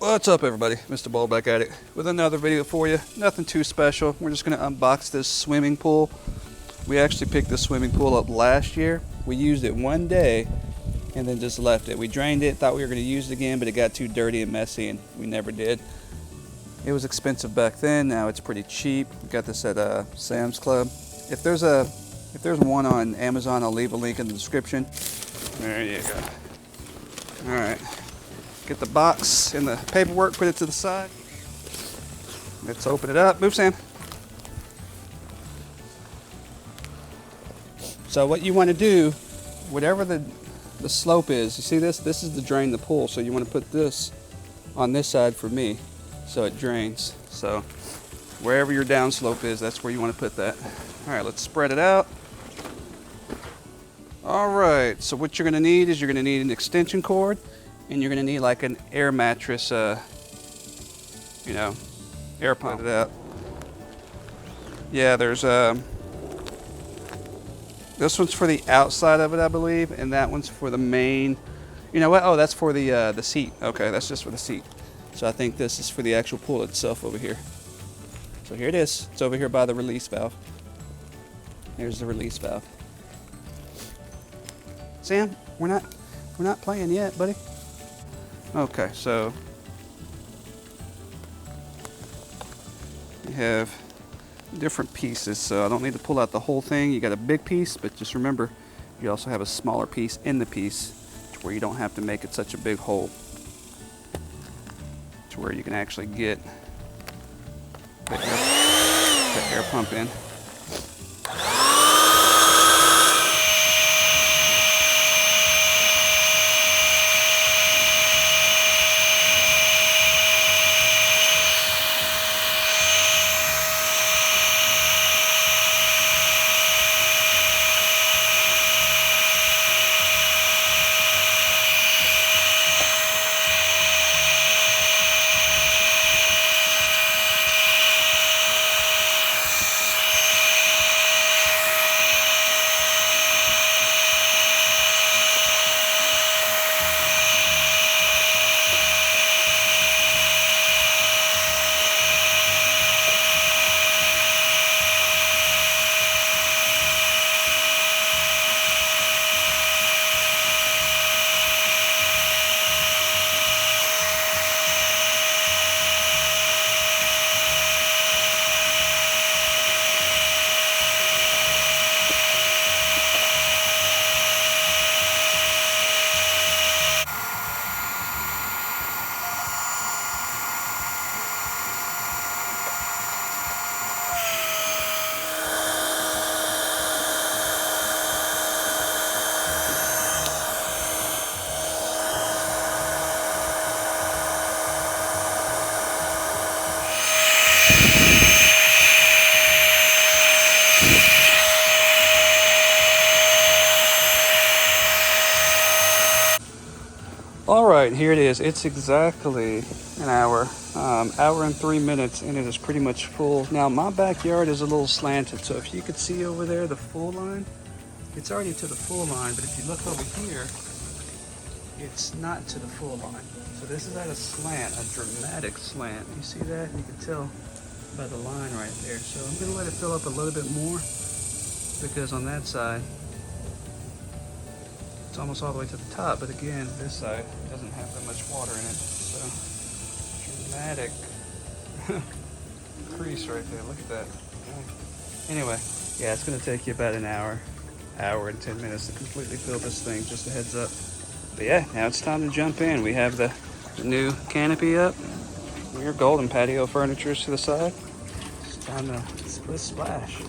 What's up, everybody? Mr. Ball back at it with another video for you. Nothing too special. We're just going to unbox this swimming pool. We actually picked this swimming pool up last year. We used it one day and then just left it. We drained it, thought we were going to use it again, but it got too dirty and messy and we never did. It was expensive back then. Now it's pretty cheap. We got this at Sam's Club. If there's one on Amazon, I'll leave a link in the description. There you go. All right. Get the box and the paperwork, put it to the side. Let's open it up. Move, Sam. So what you want to do, whatever the slope is, you see this? This is to drain the pool. So you want to put this on this side for me so it drains. So wherever your downslope is, that's where you want to put that. All right, let's spread it out. All right, so what you're going to need is you're going to need an extension cord. And you're gonna need like an air mattress, air pump it out. Yeah, there's this one's for the outside of it, I believe, and that one's for the main. You know what? Oh, that's for the seat. Okay, that's just for the seat. So I think this is for the actual pool itself over here. So here it is. It's over here by the release valve. Here's the release valve. Sam, we're not playing yet, buddy. Okay, so you have different pieces, so I don't need to pull out the whole thing. You got a big piece, but just remember, you also have a smaller piece in the piece to where you don't have to make it such a big hole, to where you can actually get the air pump in. All right, here it is. It's exactly an hour, hour and 3 minutes, and it is pretty much full. Now, my backyard is a little slanted, so if you could see over there the full line, it's already to the full line, but if you look over here, it's not to the full line. So this is at a slant, a dramatic slant. You see that? You can tell by the line right there. So I'm gonna let it fill up a little bit more, because on that side, it's almost all the way to the top, but again, this side doesn't have that much water in it. So, dramatic crease right there. Look at that. Anyway, yeah, it's going to take you about an hour and 10 minutes to completely fill this thing, just a heads up. But yeah, now it's time to jump in. We have the new canopy up. Your golden patio furniture to the side. It's time to splash.